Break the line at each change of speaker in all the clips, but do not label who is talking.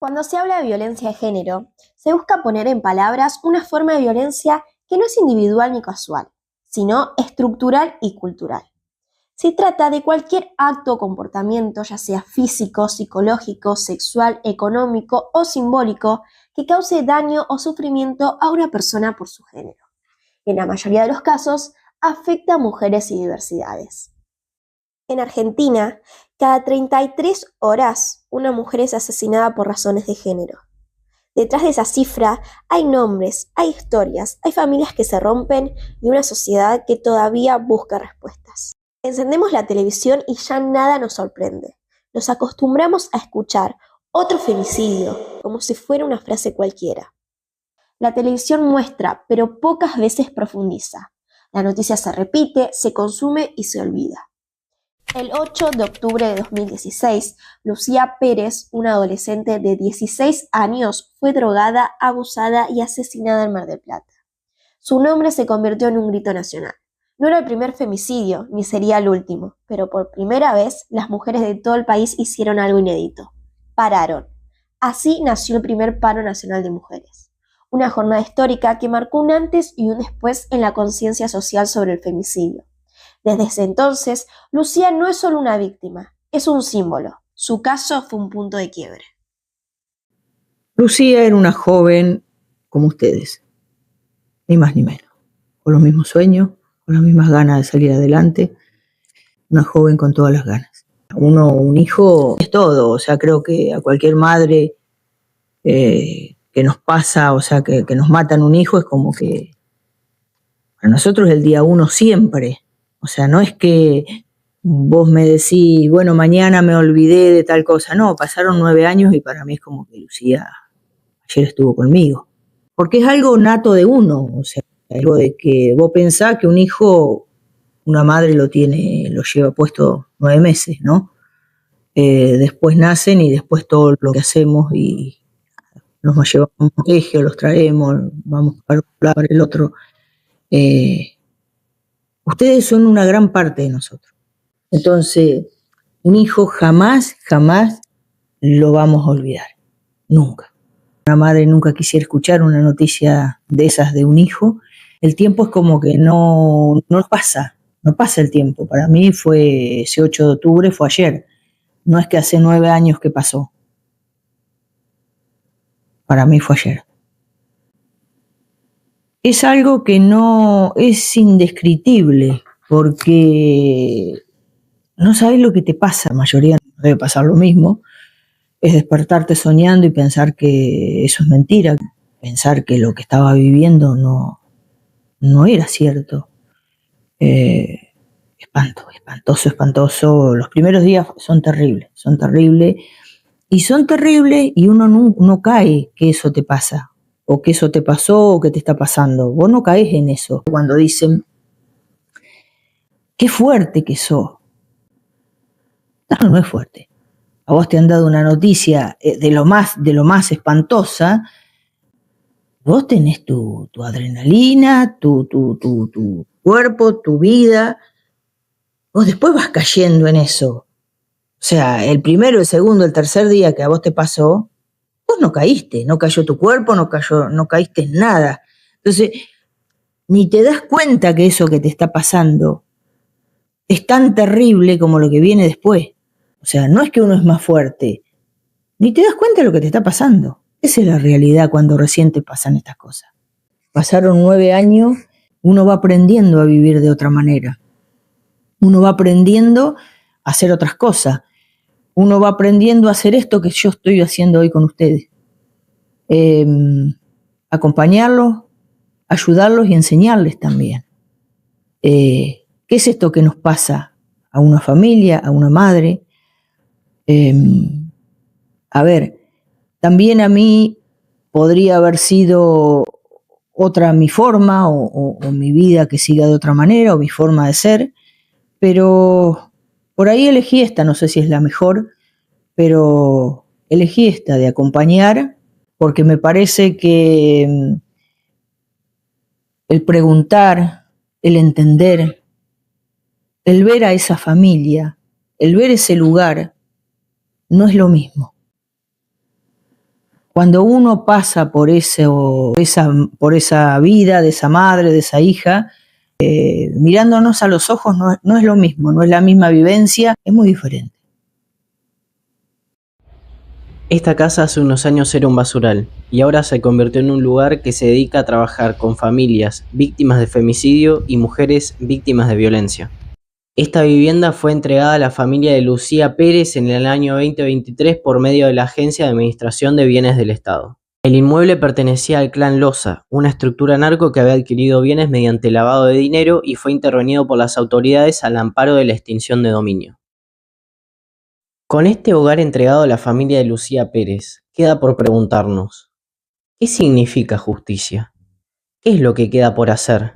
Cuando se habla de violencia de género, se busca poner en palabras una forma de violencia que no es individual ni casual, sino estructural y cultural. Se trata de cualquier acto o comportamiento, ya sea físico, psicológico, sexual, económico o simbólico, que cause daño o sufrimiento a una persona por su género. En la mayoría de los casos, afecta a mujeres y diversidades. En Argentina, cada 33 horas una mujer es asesinada por razones de género. Detrás de esa cifra hay nombres, hay historias, hay familias que se rompen y una sociedad que todavía busca respuestas. Encendemos la televisión y ya nada nos sorprende. Nos acostumbramos a escuchar otro femicidio como si fuera una frase cualquiera. La televisión muestra, pero pocas veces profundiza. La noticia se repite, se consume y se olvida. El 8 de octubre de 2016, Lucía Pérez, una adolescente de 16 años, fue drogada, abusada y asesinada en Mar del Plata. Su nombre se convirtió en un grito nacional. No era el primer femicidio, ni sería el último, pero por primera vez las mujeres de todo el país hicieron algo inédito. Pararon. Así nació el primer paro nacional de mujeres. Una jornada histórica que marcó un antes y un después en la conciencia social sobre el femicidio. Desde ese entonces, Lucía no es solo una víctima, es un símbolo. Su caso fue un punto de quiebre.
Lucía era una joven como ustedes, ni más ni menos, con los mismos sueños, con las mismas ganas de salir adelante, una joven con todas las ganas. Un hijo es todo, o sea, creo que a cualquier madre que nos pasa, o sea, que nos matan un hijo, es como que para nosotros el día uno siempre. O sea, no es que vos me decís, bueno, mañana me olvidé de tal cosa. No, pasaron 9 años y para mí es como que Lucía ayer estuvo conmigo. Porque es algo nato de uno, o sea, algo de que vos pensás que un hijo, una madre lo lleva puesto 9 meses, ¿no? Después nacen y después todo lo que hacemos y nos llevamos a un colegio, los traemos, vamos para un lado, para el otro. Ustedes son una gran parte de nosotros. Entonces, un hijo jamás lo vamos a olvidar. Nunca. Una madre nunca quisiera escuchar una noticia de esas de un hijo. El tiempo es como que no pasa el tiempo. Para mí fue ese 8 de octubre, fue ayer. No es que hace 9 años que pasó. Para mí fue ayer. Es algo que no es indescriptible, porque no sabes lo que te pasa. La mayoría debe pasar lo mismo. Es despertarte soñando y pensar que eso es mentira, pensar que lo que estaba viviendo no era cierto. Espantoso. Los primeros días son terribles. Y uno no cae que eso te pasa, o que eso te pasó, o que te está pasando. Vos no caes en eso. Cuando dicen, qué fuerte que sos. No es fuerte. A vos te han dado una noticia de lo más espantosa. Vos tenés tu adrenalina, tu cuerpo, tu vida. Vos después vas cayendo en eso. O sea, el primero, el segundo, el tercer día que a vos te pasó, vos no caíste, no cayó tu cuerpo, no caíste en nada. Entonces, ni te das cuenta que eso que te está pasando es tan terrible como lo que viene después. O sea, no es que uno es más fuerte, ni te das cuenta de lo que te está pasando. Esa es la realidad cuando recién te pasan estas cosas. Pasaron 9 años, uno va aprendiendo a vivir de otra manera. Uno va aprendiendo a hacer otras cosas. Uno va aprendiendo a hacer esto que yo estoy haciendo hoy con ustedes. Acompañarlos, ayudarlos y enseñarles también. ¿Qué es esto que nos pasa a una familia, a una madre? A ver, también a mí podría haber sido otra mi forma o mi vida que siga de otra manera o mi forma de ser, pero por ahí elegí esta, no sé si es la mejor, pero elegí esta de acompañar porque me parece que el preguntar, el entender, el ver a esa familia, el ver ese lugar, no es lo mismo. Cuando uno pasa por esa vida de esa madre, de esa hija, mirándonos a los ojos no es lo mismo, no es la misma vivencia, es muy diferente.
Esta casa hace unos años era un basural y ahora se convirtió en un lugar que se dedica a trabajar con familias víctimas de femicidio y mujeres víctimas de violencia. Esta vivienda fue entregada a la familia de Lucía Pérez en el año 2023 por medio de la Agencia de Administración de Bienes del Estado. El inmueble pertenecía al clan Loza, una estructura narco que había adquirido bienes mediante lavado de dinero y fue intervenido por las autoridades al amparo de la extinción de dominio. Con este hogar entregado a la familia de Lucía Pérez, queda por preguntarnos, ¿qué significa justicia? ¿Qué es lo que queda por hacer?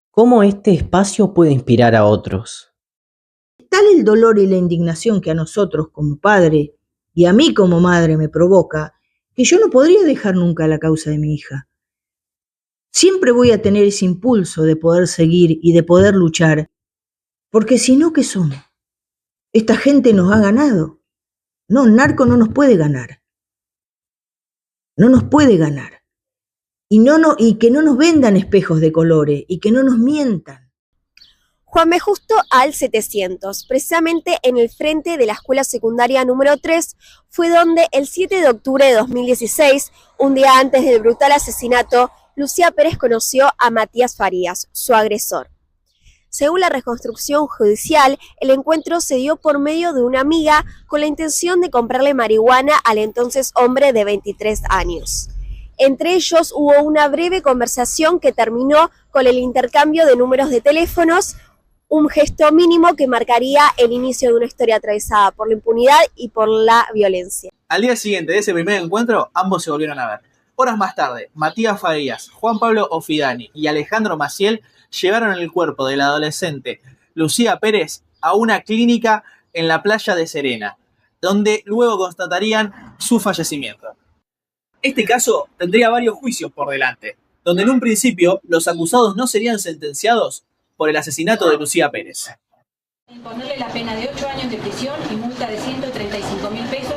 ¿Cómo este espacio puede inspirar a otros?
Tal el dolor y la indignación que a nosotros como padre y a mí como madre me provoca, que yo no podría dejar nunca la causa de mi hija. Siempre voy a tener ese impulso de poder seguir y de poder luchar, porque si no, ¿qué somos? Esta gente nos ha ganado. No, el narco no nos puede ganar. No nos puede ganar. Y que no nos vendan espejos de colores y que no nos mientan.
Juan B. Justo al 700, precisamente en el frente de la escuela secundaria número 3, fue donde el 7 de octubre de 2016, un día antes del brutal asesinato, Lucía Pérez conoció a Matías Farías, su agresor. Según la reconstrucción judicial, el encuentro se dio por medio de una amiga con la intención de comprarle marihuana al entonces hombre de 23 años. Entre ellos hubo una breve conversación que terminó con el intercambio de números de teléfonos, un gesto mínimo que marcaría el inicio de una historia atravesada por la impunidad y por la violencia.
Al día siguiente de ese primer encuentro, ambos se volvieron a ver. Horas más tarde, Matías Farías, Juan Pablo Ofidani y Alejandro Maciel llevaron el cuerpo de la adolescente Lucía Pérez a una clínica en la playa de Serena, donde luego constatarían su fallecimiento. Este caso tendría varios juicios por delante, donde en un principio los acusados no serían sentenciados por el asesinato de Lucía Pérez.
Imponerle la pena de 8 años de prisión y multa de 135.000 pesos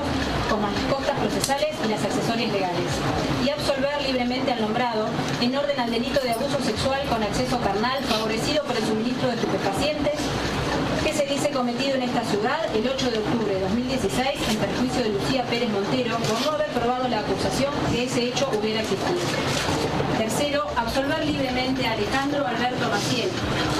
con las costas procesales y las accesorias legales, y absolver libremente al nombrado en orden al delito de abuso sexual con acceso carnal favorecido por el suministro de estupefacientes que se dice cometido en esta ciudad el 8 de octubre de 2016 en perjuicio de Lucía Pérez Montero por no haber probado la acusación que ese hecho hubiera existido. Tercero, absolver libremente a Alejandro Alberto Maciel,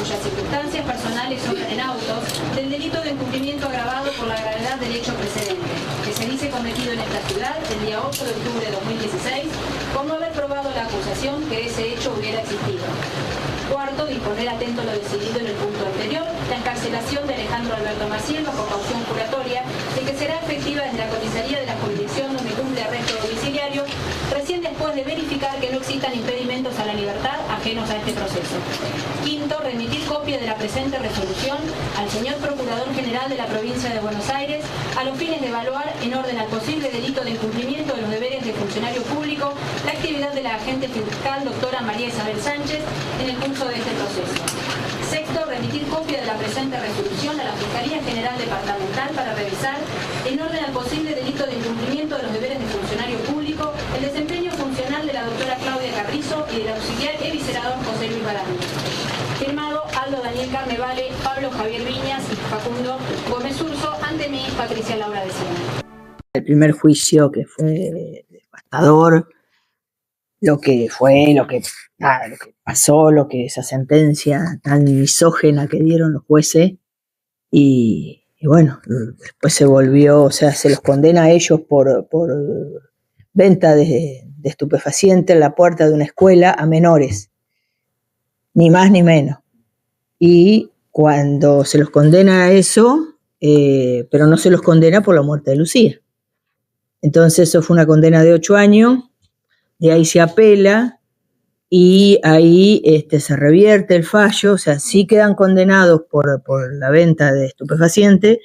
cuyas circunstancias personales obran en autos, del delito de incumplimiento agravado por la gravedad del hecho precedente, que se dice cometido en esta ciudad el día 8 de octubre de 2016, por no haber probado la acusación que ese hecho hubiera existido. Cuarto, disponer atento a lo decidido en el punto anterior, la encarcelación de Alejandro Alberto Maciel bajo caución juratoria, de que será efectiva desde la comisaría de la jurisdicción donde cumple arresto domiciliario, recién después de verificar que no existan impedimentos a la libertad ajenos a este proceso. Quinto, remitir copia de la presente resolución al señor Procurador General de la Provincia de Buenos Aires a los fines de evaluar, en orden al posible delito de incumplimiento de los deberes de funcionario público, la actividad de la agente fiscal doctora María Isabel Sánchez en el curso de este proceso. Sexto, remitir copia de la presente resolución a la Fiscalía General Departamental para revisar, en orden al posible delito de incumplimiento de los deberes de funcionario público, el desempeño funcional de la doctora Claudia Carrizo y del auxiliar eviscerador José Luis Barani. Firmado Aldo Daniel Carnevale, Pablo Javier Viñas y Facundo Gómez Urso, ante mí Patricia Laura de Siena.
El primer juicio que fue devastador, lo que pasó, esa sentencia tan misógena que dieron los jueces, y bueno, después se volvió, o sea, se los condena a ellos por venta de estupefacientes en la puerta de una escuela a menores, ni más ni menos. Y cuando se los condena a eso, pero no se los condena por la muerte de Lucía. Entonces eso fue una condena de 8 años, de ahí se apela y ahí se revierte el fallo, o sea, sí quedan condenados por la venta de estupefacientes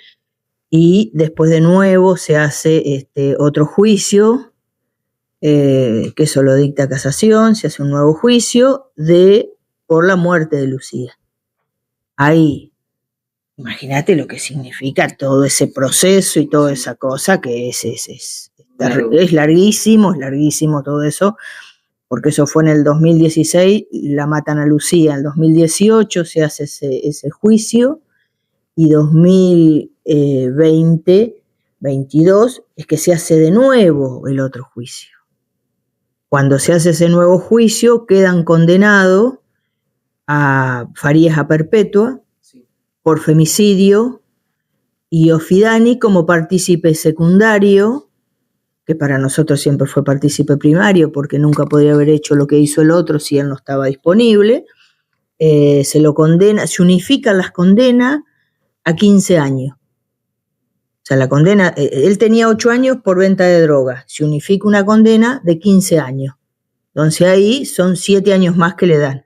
y después de nuevo se hace otro juicio, que eso lo dicta casación, se hace un nuevo juicio por la muerte de Lucía. Ahí, imagínate lo que significa todo ese proceso y toda esa cosa que es Es larguísimo todo eso, porque eso fue en el 2016, la matan a Lucía, en el 2018 se hace ese juicio, y 2020, 22, es que se hace de nuevo el otro juicio. Cuando se hace ese nuevo juicio, quedan condenados a Farías a perpetua por femicidio y Offidani como partícipe secundario, que para nosotros siempre fue partícipe primario porque nunca podría haber hecho lo que hizo el otro si él no estaba disponible. Se lo condena, se unifican las condenas a 15 años. O sea, la condena, él tenía 8 años por venta de drogas, se unifica una condena de 15 años. Entonces ahí son 7 años más que le dan.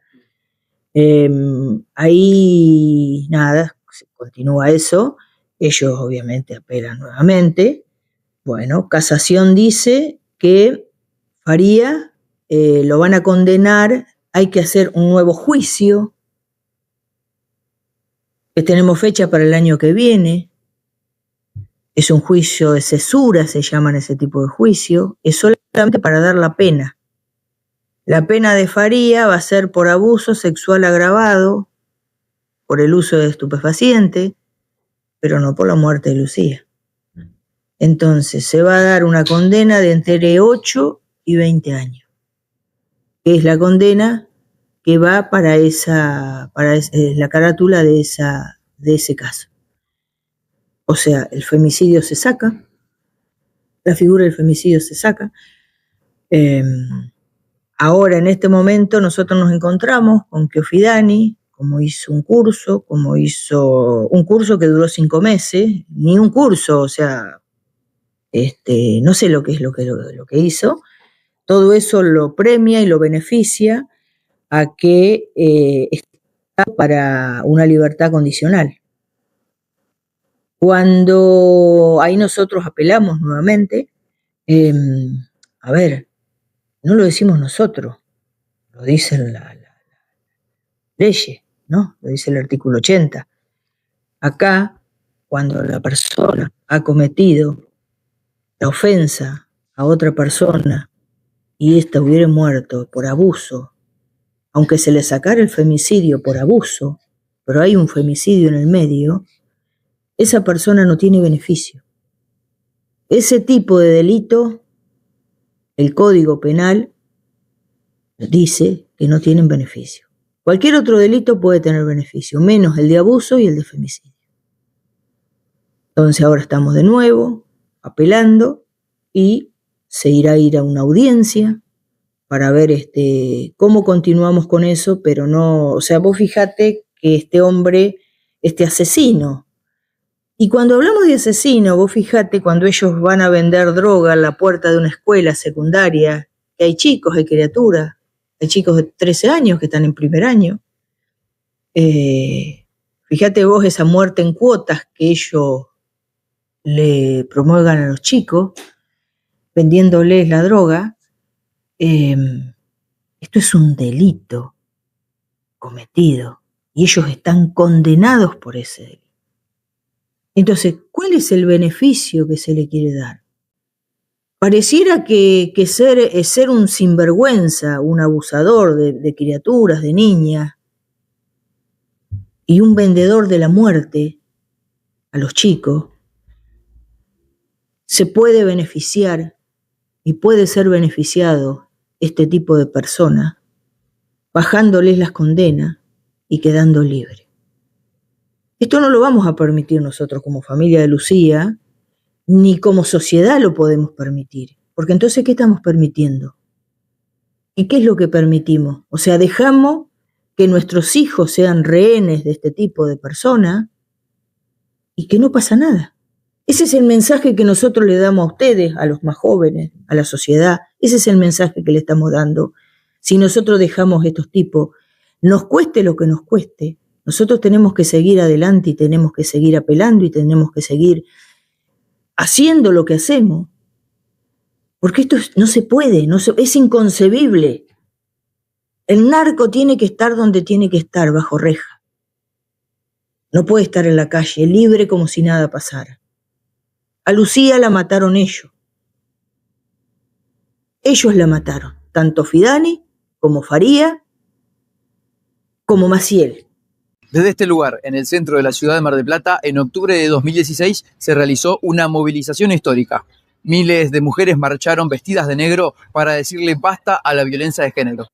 Ahí nada, continúa eso, ellos obviamente apelan nuevamente. Bueno, casación dice que Farías lo van a condenar, hay que hacer un nuevo juicio, que tenemos fecha para el año que viene. Es un juicio de cesura, se llaman ese tipo de juicio, es solamente para dar la pena. La pena de Farías va a ser por abuso sexual agravado, por el uso de estupefacientes, pero no por la muerte de Lucía. Entonces se va a dar una condena de entre 8 y 20 años, que es la condena que va para la carátula de ese caso. O sea, el femicidio se saca, la figura del femicidio se saca. Ahora, en este momento, nosotros nos encontramos con que Offidani, como hizo un curso que duró 5 meses, ni un curso, o sea, no sé lo que es lo que hizo, todo eso lo premia y lo beneficia a que está para una libertad condicional. Cuando ahí nosotros apelamos nuevamente, a ver, no lo decimos nosotros, lo dicen las leyes, ¿no? Lo dice el artículo 80. Acá, cuando la persona ha cometido la ofensa a otra persona y ésta hubiera muerto por abuso, aunque se le sacara el femicidio por abuso, pero hay un femicidio en el medio, esa persona no tiene beneficio. Ese tipo de delito, el Código Penal dice que no tienen beneficio. Cualquier otro delito puede tener beneficio, menos el de abuso y el de femicidio. Entonces ahora estamos de nuevo apelando y se irá a ir a una audiencia para ver cómo continuamos con eso, pero no, o sea, vos fíjate que este hombre, este asesino, y cuando hablamos de asesino, vos fíjate cuando ellos van a vender droga a la puerta de una escuela secundaria, que hay chicos, hay criaturas, hay chicos de 13 años que están en primer año. Fíjate vos esa muerte en cuotas que ellos le promulgan a los chicos, vendiéndoles la droga. Esto es un delito cometido y ellos están condenados por ese delito. Entonces, ¿cuál es el beneficio que se le quiere dar? Pareciera que ser un sinvergüenza, un abusador de criaturas, de niñas, y un vendedor de la muerte a los chicos, se puede beneficiar y puede ser beneficiado este tipo de personas, bajándoles las condenas y quedando libre. Esto no lo vamos a permitir nosotros como familia de Lucía, ni como sociedad lo podemos permitir. Porque entonces, ¿qué estamos permitiendo? ¿Y qué es lo que permitimos? O sea, dejamos que nuestros hijos sean rehenes de este tipo de personas y que no pasa nada. Ese es el mensaje que nosotros le damos a ustedes, a los más jóvenes, a la sociedad. Ese es el mensaje que le estamos dando. Si nosotros dejamos estos tipos, nos cueste lo que nos cueste, nosotros tenemos que seguir adelante y tenemos que seguir apelando y tenemos que seguir haciendo lo que hacemos. Porque esto no se puede, es inconcebible. El narco tiene que estar donde tiene que estar, bajo reja. No puede estar en la calle, libre como si nada pasara. A Lucía la mataron ellos. Ellos la mataron, tanto Fidani como Faría, como Maciel.
Desde este lugar, en el centro de la ciudad de Mar del Plata, en octubre de 2016 se realizó una movilización histórica. Miles de mujeres marcharon vestidas de negro para decirle basta a la violencia de género.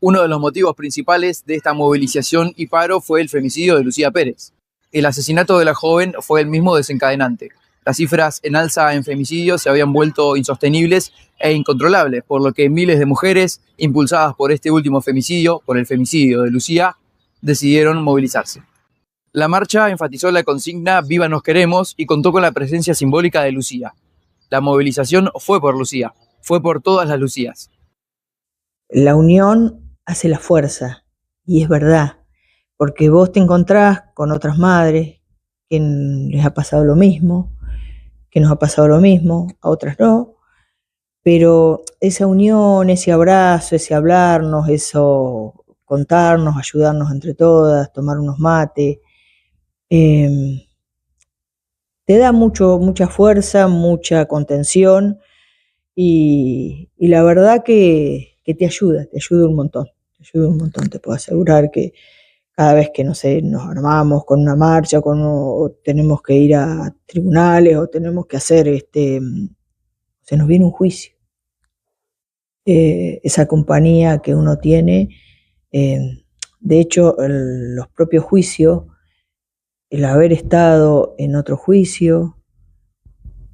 Uno de los motivos principales de esta movilización y paro fue el femicidio de Lucía Pérez. El asesinato de la joven fue el mismo desencadenante. Las cifras en alza en femicidios se habían vuelto insostenibles e incontrolables, por lo que miles de mujeres, impulsadas por este último femicidio, por el femicidio de Lucía, decidieron movilizarse. La marcha enfatizó la consigna «Viva nos queremos» y contó con la presencia simbólica de Lucía. La movilización fue por Lucía, fue por todas las Lucías.
La unión hace la fuerza, y es verdad, porque vos te encontrás con otras madres que les ha pasado lo mismo, que nos ha pasado lo mismo, a otras no, pero esa unión, ese abrazo, ese hablarnos, eso, contarnos, ayudarnos entre todas, tomar unos mates, te da mucha fuerza, mucha contención, y la verdad que te ayuda un montón. Te puedo asegurar que cada vez que, no sé, nos armamos con una marcha, o tenemos que ir a tribunales, o tenemos que hacer, se nos viene un juicio. Esa compañía que uno tiene, de hecho, los propios juicios, el haber estado en otro juicio,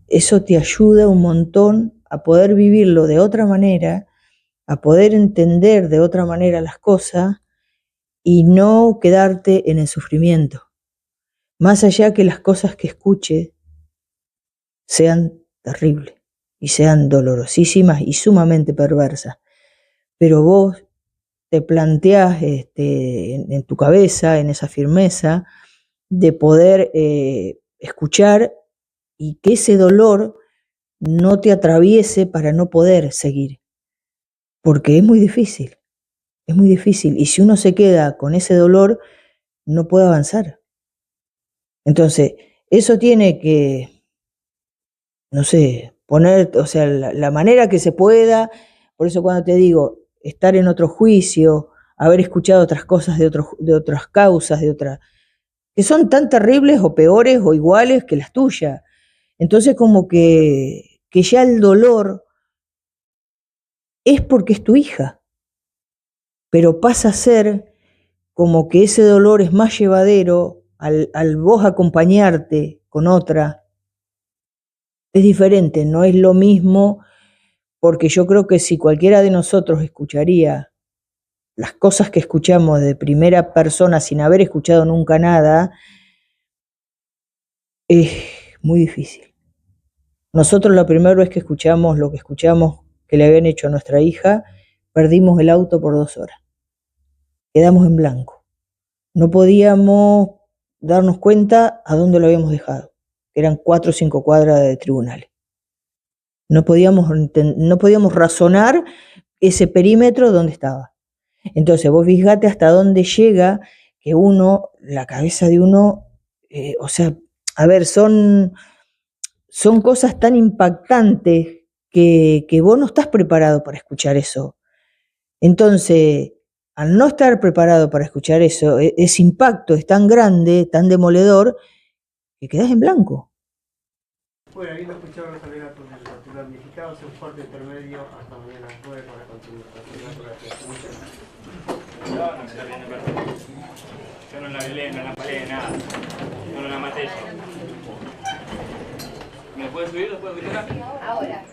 eso te ayuda un montón a poder vivirlo de otra manera, a poder entender de otra manera las cosas y no quedarte en el sufrimiento. Más allá que las cosas que escuche sean terribles y sean dolorosísimas y sumamente perversas, pero vos te planteás en tu cabeza, en esa firmeza, de poder escuchar y que ese dolor no te atraviese para no poder seguir. Porque es muy difícil, y si uno se queda con ese dolor, no puede avanzar. Entonces, eso tiene que, no sé, poner, o sea, la manera que se pueda. Por eso cuando te digo, estar en otro juicio, haber escuchado otras cosas de otras causas, que son tan terribles o peores o iguales que las tuyas. Entonces como que ya el dolor es porque es tu hija, pero pasa a ser como que ese dolor es más llevadero al vos acompañarte con otra. Es diferente, no es lo mismo, porque yo creo que si cualquiera de nosotros escucharía las cosas que escuchamos de primera persona sin haber escuchado nunca nada, es muy difícil. Nosotros la primera vez que escuchamos lo que escuchamos que le habían hecho a nuestra hija, perdimos el auto por 2 horas. Quedamos en blanco. No podíamos darnos cuenta a dónde lo habíamos dejado. Eran 4 o 5 cuadras de tribunales. No podíamos razonar ese perímetro donde estaba. Entonces vos fíjate hasta dónde llega que la cabeza de uno, o sea, a ver, son cosas tan impactantes que vos no estás preparado para escuchar eso. Entonces, al no estar preparado para escuchar eso, ese impacto es tan grande, tan demoledor, que quedás en blanco.
Bueno, habiendo escuchado los alegatos del damnificado, hace un fuerte intermedio hasta mañana a las 9 para continuar.
No se está viendo perfecto. Yo no la violé, no la paré, nada. Yo no la maté yo. ¿Me puedes subir? ¿Lo puedo escuchar?
Ahora.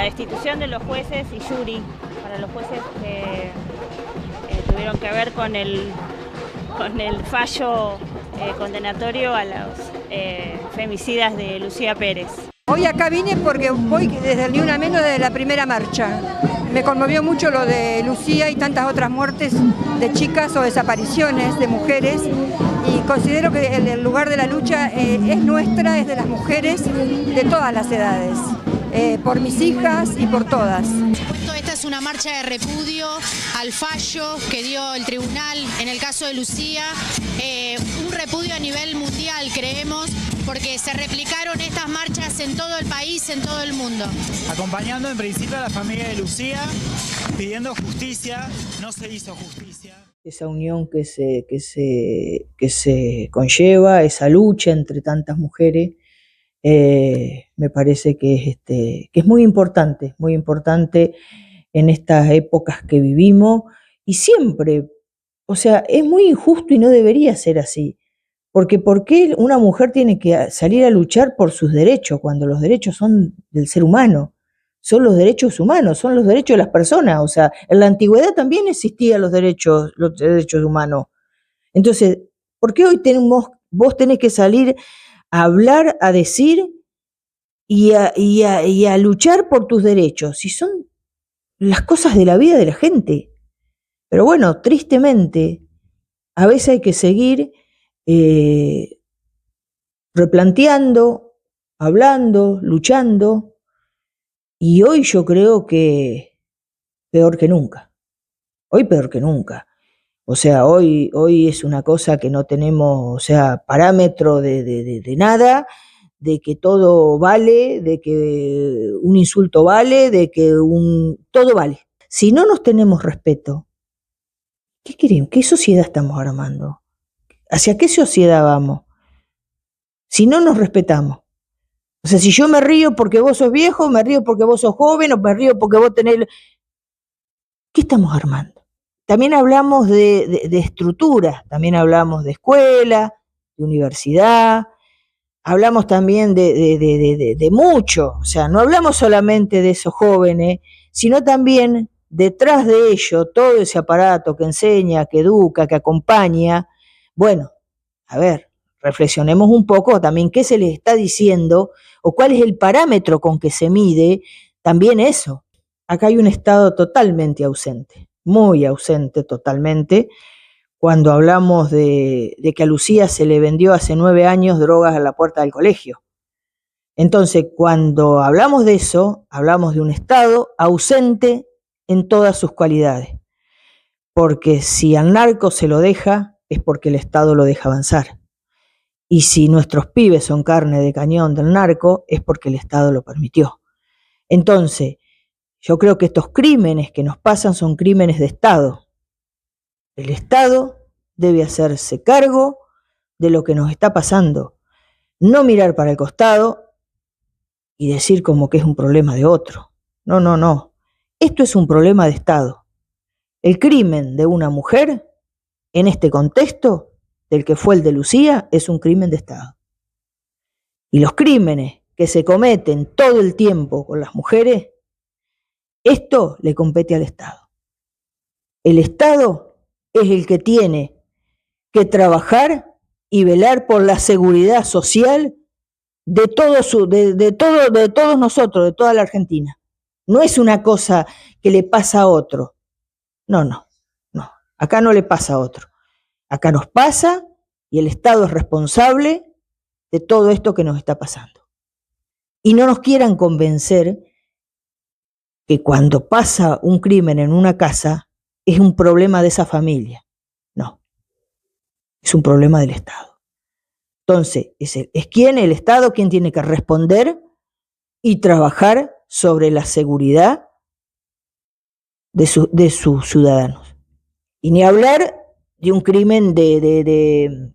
destitución de los jueces y jury, para los jueces que tuvieron que ver con el fallo condenatorio a los femicidas de Lucía Pérez.
Hoy acá vine porque voy desde el Ni Una Menos, desde la primera marcha. Me conmovió mucho lo de Lucía y tantas otras muertes de chicas o desapariciones de mujeres, y considero que el lugar de la lucha es nuestra, es de las mujeres de todas las edades, por mis hijas y por todas.
Esta es una marcha de repudio al fallo que dio el tribunal en el caso de Lucía, un repudio a nivel mundial, creemos, porque se replicaron estas marchas en todo el país, en todo el mundo.
Acompañando en principio a la familia de Lucía, pidiendo justicia, no se hizo justicia.
Esa unión que se conlleva, esa lucha entre tantas mujeres, me parece que es muy importante en estas épocas que vivimos, y siempre, o sea, es muy injusto y no debería ser así. Porque ¿por qué una mujer tiene que salir a luchar por sus derechos cuando los derechos son del ser humano? Son los derechos humanos, son los derechos de las personas. O sea, en la antigüedad también existían los derechos humanos. Entonces, ¿por qué hoy vos tenés que salir a hablar, a decir y a luchar por tus derechos? Si son las cosas de la vida de la gente. Pero bueno, tristemente, a veces hay que seguir replanteando, hablando, luchando, y hoy yo creo que peor que nunca. Hoy peor que nunca. O sea, hoy es una cosa que no tenemos, o sea, parámetro de nada, de que todo vale, de que un insulto vale, de que todo vale. Si no nos tenemos respeto, ¿qué queremos? ¿Qué sociedad estamos armando? ¿Hacia qué sociedad vamos? Si no nos respetamos. O sea, si yo me río porque vos sos viejo, me río porque vos sos joven, o me río porque vos tenés... ¿Qué estamos armando? También hablamos de estructuras, también hablamos de escuela, de universidad, hablamos también de mucho. O sea, no hablamos solamente de esos jóvenes, sino también detrás de ello, todo ese aparato que enseña, que educa, que acompaña. Bueno, a ver, reflexionemos un poco también qué se les está diciendo o cuál es el parámetro con que se mide también eso. Acá hay un Estado totalmente ausente, muy ausente totalmente, cuando hablamos de que a Lucía se le vendió hace 9 años drogas a la puerta del colegio. Entonces, cuando hablamos de eso, hablamos de un Estado ausente en todas sus cualidades, porque si al narco se lo deja, es porque el Estado lo deja avanzar. Y si nuestros pibes son carne de cañón del narco, es porque el Estado lo permitió. Entonces, yo creo que estos crímenes que nos pasan son crímenes de Estado. El Estado debe hacerse cargo de lo que nos está pasando. No mirar para el costado y decir como que es un problema de otro. No, no, no. Esto es un problema de Estado. El crimen de una mujer en este contexto, del que fue el de Lucía, es un crimen de Estado. Y los crímenes que se cometen todo el tiempo con las mujeres, esto le compete al Estado. El Estado es el que tiene que trabajar y velar por la seguridad social de todos nosotros, de toda la Argentina. No es una cosa que le pasa a otro. No. Acá no le pasa a otro. Acá nos pasa y el Estado es responsable de todo esto que nos está pasando. Y no nos quieran convencer que cuando pasa un crimen en una casa es un problema de esa familia. No. Es un problema del Estado. Entonces, es quién, el Estado, quien tiene que responder y trabajar sobre la seguridad de sus ciudadanos. Y ni hablar de un crimen de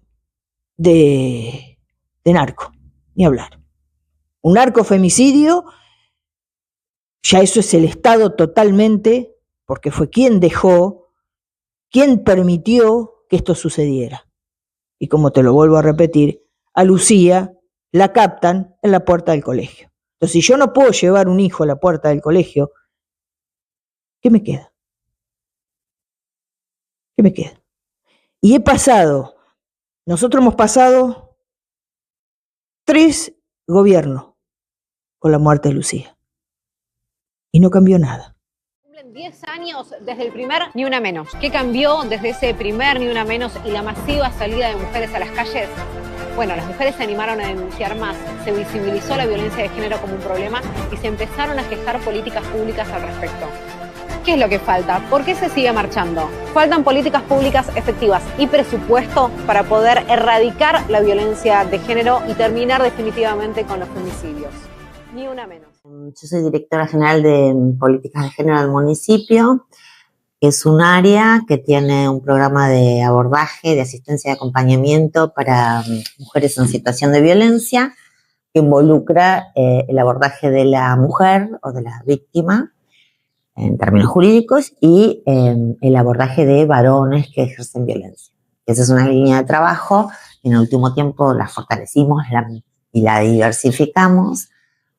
narco, ni hablar. Un narcofemicidio, ya eso es el Estado totalmente, porque fue quien permitió que esto sucediera. Y como te lo vuelvo a repetir, a Lucía la captan en la puerta del colegio. Entonces, si yo no puedo llevar un hijo a la puerta del colegio, ¿qué me queda? ¿Qué me queda? Y nosotros hemos pasado 3 gobiernos con la muerte de Lucía. Y no cambió nada.
10 años desde el primer Ni Una Menos. ¿Qué cambió desde ese primer Ni Una Menos y la masiva salida de mujeres a las calles? Bueno, las mujeres se animaron a denunciar más, se visibilizó la violencia de género como un problema y se empezaron a gestar políticas públicas al respecto. ¿Qué es lo que falta? ¿Por qué se sigue marchando? Faltan políticas públicas efectivas y presupuesto para poder erradicar la violencia de género y terminar definitivamente con los femicidios. Ni una menos.
Yo soy directora general de políticas de género del municipio. Es un área que tiene un programa de abordaje, de asistencia y acompañamiento para mujeres en situación de violencia, que involucra el abordaje de la mujer o de la víctima en términos jurídicos y el abordaje de varones que ejercen violencia. Esa es una línea de trabajo que en el último tiempo la fortalecimos y la diversificamos.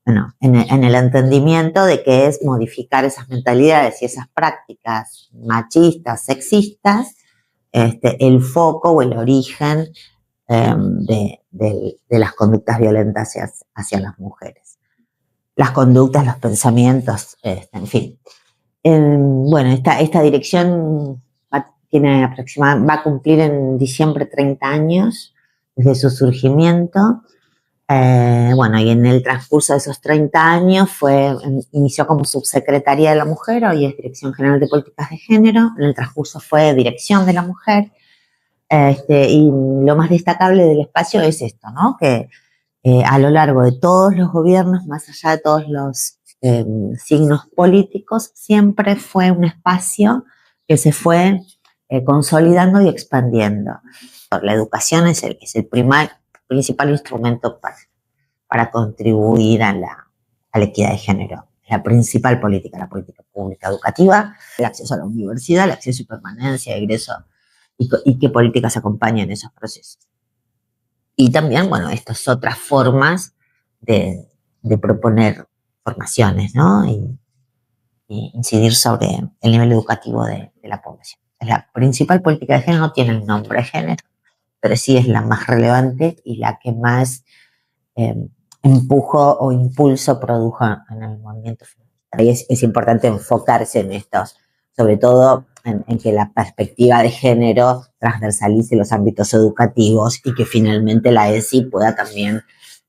Bueno, en el entendimiento de que es modificar esas mentalidades y esas prácticas machistas, sexistas, el foco o el origen de las conductas violentas hacia las mujeres. Las conductas, los pensamientos, en fin. Bueno, esta dirección va a cumplir en diciembre 30 años desde su surgimiento. Bueno, y en el transcurso de esos 30 años inició como subsecretaría de la mujer, hoy es Dirección General de Políticas de Género, en el transcurso fue Dirección de la Mujer, y lo más destacable del espacio es esto, ¿no? Que a lo largo de todos los gobiernos, más allá de todos los signos políticos, siempre fue un espacio que se fue consolidando y expandiendo. La educación es el principal instrumento para contribuir a la equidad de género. La principal política, la política pública educativa, el acceso a la universidad, el acceso y permanencia, egreso, y qué políticas acompañan esos procesos. Y también, bueno, estas otras formas de proponer formaciones, ¿no? Y incidir sobre el nivel educativo de la población. La principal política de género no tiene el nombre de género, pero sí es la más relevante y la que más empujo o impulso produjo en el movimiento feminista. Y es importante enfocarse en estos, sobre todo en que la perspectiva de género transversalice los ámbitos educativos y que finalmente la ESI pueda también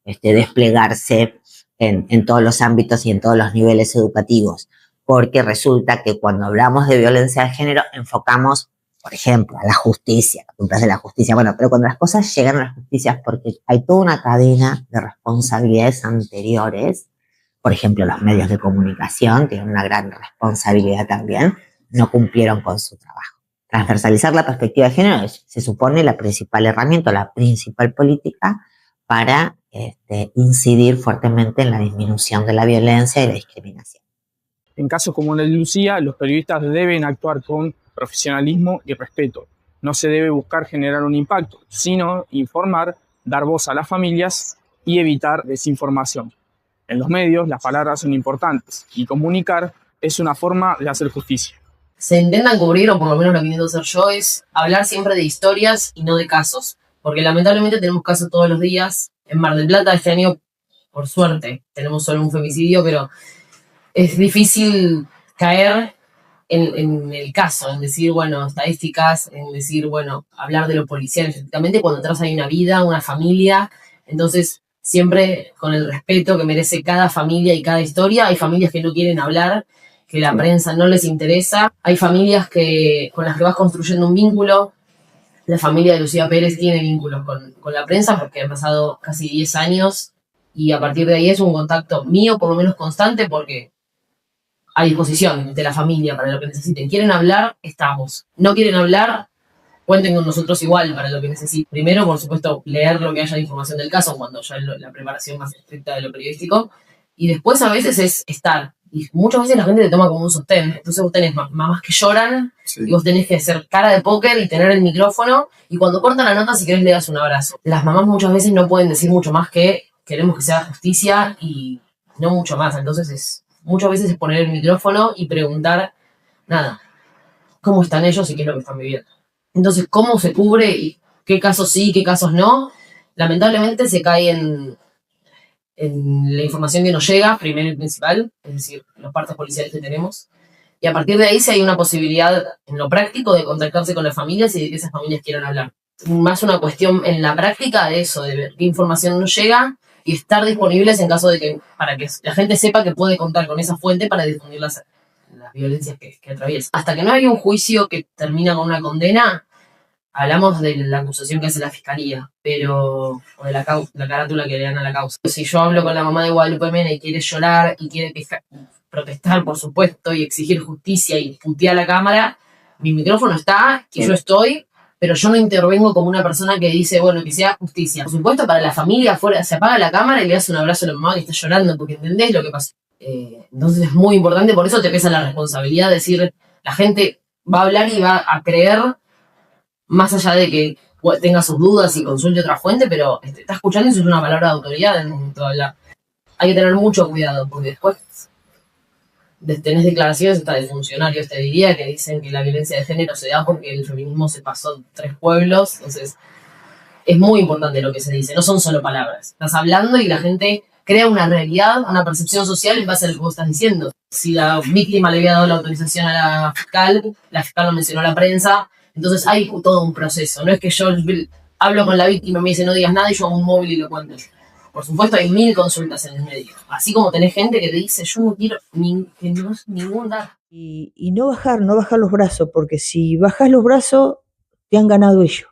desplegarse en todos los ámbitos y en todos los niveles educativos, porque resulta que cuando hablamos de violencia de género enfocamos, por ejemplo, a la justicia, de la justicia. Bueno, pero cuando las cosas llegan a la justicia es porque hay toda una cadena de responsabilidades anteriores. Por ejemplo, los medios de comunicación tienen una gran responsabilidad también, no cumplieron con su trabajo. Transversalizar la perspectiva de género se supone la principal herramienta, la principal política para incidir fuertemente en la disminución de la violencia y la discriminación.
En casos como el de Lucía, los periodistas deben actuar con profesionalismo y respeto. No se debe buscar generar un impacto, sino informar, dar voz a las familias y evitar desinformación. En los medios las palabras son importantes y comunicar es una forma de hacer justicia.
Se intentan cubrir, o por lo menos lo que intento hacer yo, es hablar siempre de historias y no de casos, porque lamentablemente tenemos casos todos los días. En Mar del Plata este año, por suerte, tenemos solo un femicidio, pero es difícil caer en el caso, en decir, bueno, estadísticas, en decir, bueno, hablar de lo policial efectivamente, cuando atrás hay una vida, una familia. Entonces, siempre con el respeto que merece cada familia y cada historia. Hay familias que no quieren hablar, que la prensa no les interesa. Hay familias con las que vas construyendo un vínculo. La familia de Lucía Pérez tiene vínculos con la prensa porque han pasado casi 10 años y a partir de ahí es un contacto mío, por lo menos constante, porque a disposición de la familia para lo que necesiten. ¿Quieren hablar? Estamos. ¿No quieren hablar? Cuenten con nosotros igual para lo que necesiten. Primero, por supuesto, leer lo que haya de información del caso, cuando ya es la preparación más estricta de lo periodístico. Y después a veces es estar. Y muchas veces la gente te toma como un sostén. Entonces vos tenés mamás que lloran, sí, y vos tenés que hacer cara de póker y tener el micrófono. Y cuando cortan la nota, si querés, le das un abrazo. Las mamás muchas veces no pueden decir mucho más que queremos que se haga justicia y no mucho más. Entonces muchas veces es poner el micrófono y preguntar, nada, cómo están ellos y qué es lo que están viviendo. Entonces, cómo se cubre y qué casos sí, qué casos no, lamentablemente se cae en la información que nos llega, primero y principal, es decir, los partes policiales que tenemos. Y a partir de ahí, si hay una posibilidad en lo práctico de contactarse con las familias y de que esas familias quieran hablar. Más una cuestión en la práctica de eso, de ver qué información nos llega y estar disponibles en caso de que, para que la gente sepa que puede contar con esa fuente para difundir las violencias que atraviesa. Hasta que no haya un juicio que termina con una condena, hablamos de la acusación que hace la fiscalía, o de la carátula que le dan a la causa. Si yo hablo con la mamá de Guadalupe Mena y quiere llorar y quiere protestar, por supuesto, y exigir justicia y putear a la cámara, mi micrófono está, que yo estoy, pero yo no intervengo como una persona que dice, bueno, que sea justicia. Por supuesto, para la familia afuera se apaga la cámara y le hace un abrazo a la mamá que está llorando, porque entendés lo que pasó. Entonces es muy importante, por eso te pesa la responsabilidad de decir, la gente va a hablar y va a creer, más allá de que tenga sus dudas y consulte otra fuente, pero está escuchando y eso es una palabra de autoridad en el momento de hablar. Hay que tener mucho cuidado, porque después tenés declaraciones hasta de funcionarios, te diría, que dicen que la violencia de género se da porque el feminismo se pasó en 3 pueblos, entonces es muy importante lo que se dice, no son solo palabras. Estás hablando y la gente crea una realidad, una percepción social en base a lo que vos estás diciendo. Si la víctima le había dado la autorización a la fiscal lo mencionó a la prensa, entonces hay todo un proceso. No es que yo hablo con la víctima y me dice no digas nada y yo hago un móvil y lo cuento. Por supuesto hay 1000 consultas en el medio. Así como tenés gente que te dice yo no quiero ningún dato.
Y no bajar los brazos, porque si bajás los brazos te han ganado ellos.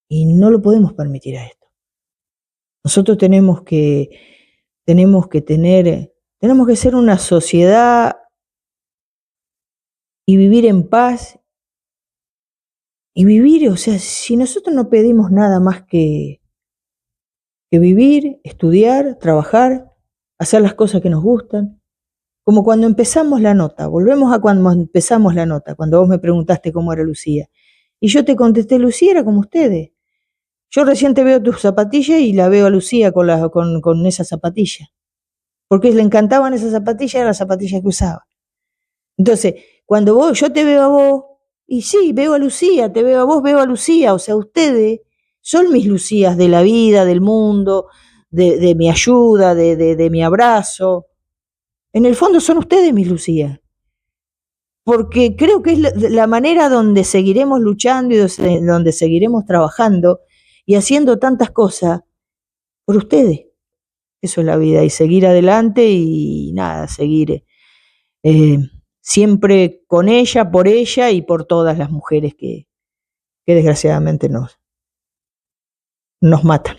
Y no lo podemos permitir a esto. Nosotros tenemos que ser una sociedad y vivir en paz. Y vivir, o sea, si nosotros no pedimos nada más que vivir, estudiar, trabajar, hacer las cosas que nos gustan. Como cuando empezamos la nota, volvemos a cuando empezamos la nota, cuando vos me preguntaste cómo era Lucía. Y yo te contesté, Lucía era como ustedes. Yo recién te veo tus zapatillas y la veo a Lucía con esas zapatillas. Porque le encantaban esas zapatillas, eran las zapatillas que usaba. Entonces, cuando yo te veo a vos, y sí, veo a Lucía, te veo a vos, veo a Lucía. O sea, ustedes son mis Lucías de la vida, del mundo, de mi ayuda, de mi abrazo. En el fondo son ustedes mis Lucías. Porque creo que es la manera donde seguiremos luchando y donde seguiremos trabajando y haciendo tantas cosas por ustedes. Eso es la vida, y seguir adelante y nada, seguir siempre con ella, por ella y por todas las mujeres que desgraciadamente nos matan.